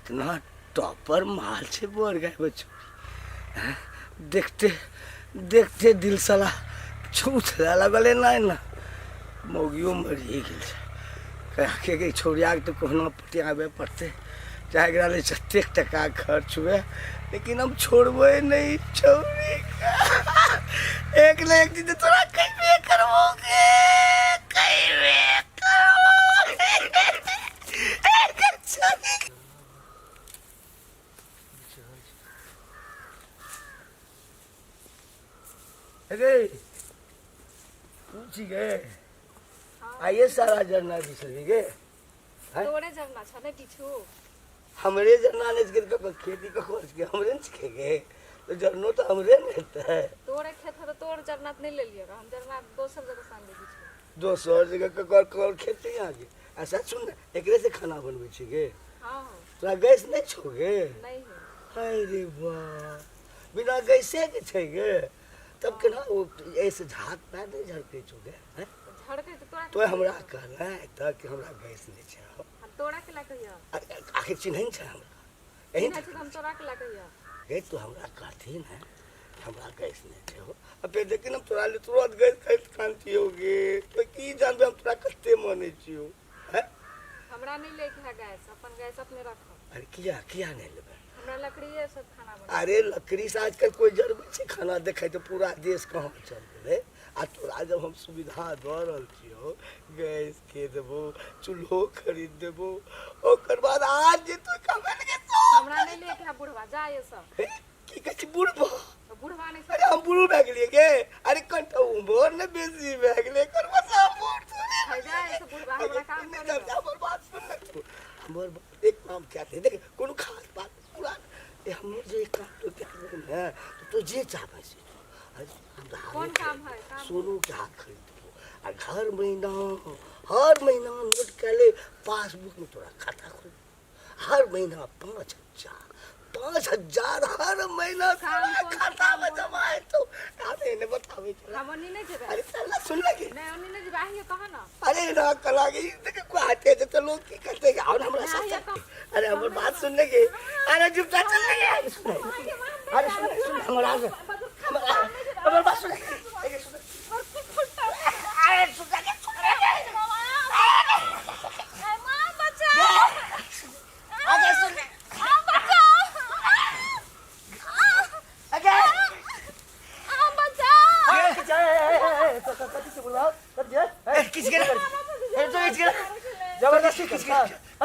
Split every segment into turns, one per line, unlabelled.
कितना टॉपर माल से बोर गए बच्चों। देखते देखते दिल साला छूट लगल ना मौगियो मरी गई कह के छोड़िया तो कोहना पटियाबे पड़ते चाहे गए जते टका खर्च हुए लेकिन हम छोड़बे नहीं छोड़ी एक न एक दिन तोरा कहीं करवोगे अरे पूछ गए आइए सारा जरना बिसरी गे
तोरे जरना छ ने किछु
हमरे जरना ने के खेती का खोज के हमरे ने के तो जरनो तो हमरे ने है
तोरे खेत है तो तोर जरना नहीं ले लियो हम जरना दोसर जगह सान दे किछु
दोसर जगह के कर खेती आगे ऐसा सुन एकरे से खाना बनबै छी गे
हां
तोरा गैस नहीं छोगे
नहीं है
अरे वाह बिना गैसे के छै गे तब केना वो ऐसे झाग पैर नहीं झड़के छोगे हैं
झड़के तो तोरा
तो हमरा कहना है त कि हमरा गैस नहीं छै
हम तोरा के ला कहिया
आखिर चिन्है छै हमरा यही
नहीं हम तोरा के ला कहिया
गैस तो हमरा कहथिन है हमरा गैस नहीं छै हो अब लेकिन हम तोरा ले तुरंत गैस खरीद कांति होगे तो की जानबे हम तोरा कते माने छियो हैं
हमरा नहीं लेके है गैस अपन गैस अपने रखो
अरे किया नहीं लेबे
हमरा लकड़ी है सब खाना बना
अरे लकड़ी से आजकल कोई जरूरत छै खाना देखे तो पूरा देश कहाँ चल गेलै आ तोरा जब हम सुविधा दऽ रहल छियो गैस के देबो चूल्हो खरीद देबो ओकर बाद आज जे तो कमल के तो
हमरा नहीं लेके है बुढ़वा जा ये सब
की कहै छी बुढ़बा
बुढ़वा नहीं
अरे हम बुढ़ भए गेलियै गे अरे कंठा उम्र ने बेसी भए गेलै कर बसा बुढ़
है जा ये सब बुढ़वा हमरा काम कर
हमर बात सुन तू हमर एक काम क्या थे देख कोनो खास बात पूरा ये हम जो एक काम तो क्या है तो जे चाहबे से
कौन काम है काम
सोनू के हाथ खरीद दो और हर महीना नोट के ले पासबुक में तोरा खाता खोल हर महीना 5,000 हर महीना खाता में जमा है तो आने ने बतावे
हम नहीं जेबे
अरे चल सुन लगे
नहीं नहीं जेबे आइए कहा ना
अरे ना कला गई देख को आते तो लोग की करते और हमरा साथ अरे हमर बात सुन लगे अरे चुप चल लगे अरे सुन हमरा हमर बात सुन अरे सुन लगे
मां बचा
आगे सुन जबरदस्ती किसके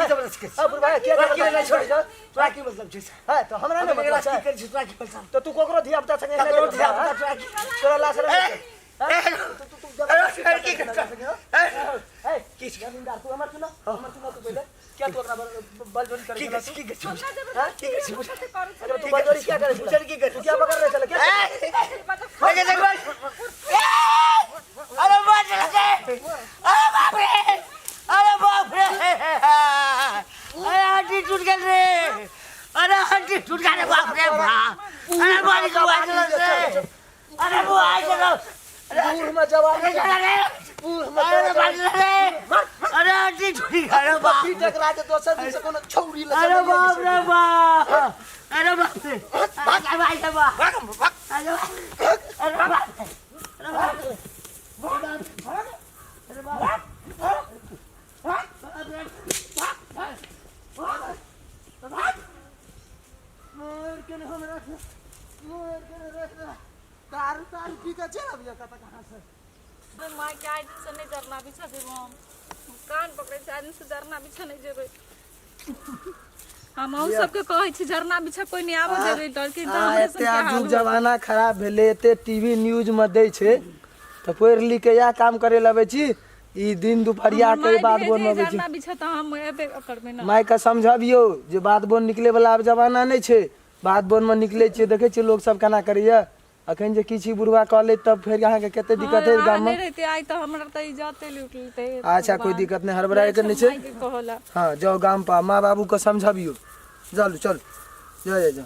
जबरदस्ती बुढ़वा क्या नहीं छोड़ जा तोरा की मतलब छै हां तो हमरा ने मतलब की कर छी तोरा की मतलब तो तू कोकरो धिया पुता संगे ककरो धिया पुता तोरा की तोरा लाश रे तू जबरदस्ती की कर ए किस जमींदार तू हमर सुनो तू पहले क्या तू ओकरा बलजोरी कर की कर हां की कर छी अरे तू बलजोरी क्या करे पूछर की कर क्या पकड़ रहे चले क्या लगे देख अरे बात लगे अरे बाप रे अरे हड्डी टूट गई रे अरे हड्डी टूट गई बाप रे अरे बड़ी को बात रे अरे वो आ चलो दूर में जवान अरे दूर में रे अरे हड्डी टूट गई बाप रे टकरा के दोसर दिन से कोनो छौरी लगे अरे बाप रे बाप अरे बाप रे भाग भाई सब अरे बाप अरे बाप दारू पी के चल अभी कता कहां से
मां के आई दिन से नहीं जरना बिछा देबो हम कान पकड़े से दिन से जरना बिछा नहीं जेबे हम और सबके कहै छी जरना बिछा कोई नहीं आबे जेबे डर के
एते आजुक जमाना खराब भेले एते टीवी न्यूज में दै छै त पढ़ लिख के या काम करे लबे छी ई दिन दुपहरिया के बात बोल में छी
जरना बिछा त हम एबे करबे ना
माय का समझबियो जे बात बोल निकले वाला अब जमाना नहीं छै बात बोल में निकले छै देखे छी लोग सब केना करैया अखन जे किछि बुढ़वा कहले तब फिर यहां के कते दिक्कत है गांव में
नहीं रहते आई तो हमरा त इज्जत लूटलते
अच्छा कोई दिक्कत नहीं हड़बड़ाए के नहीं छै
कहला
हां जाओ गांव पा मां बाबू को समझबियो चल चल जा जा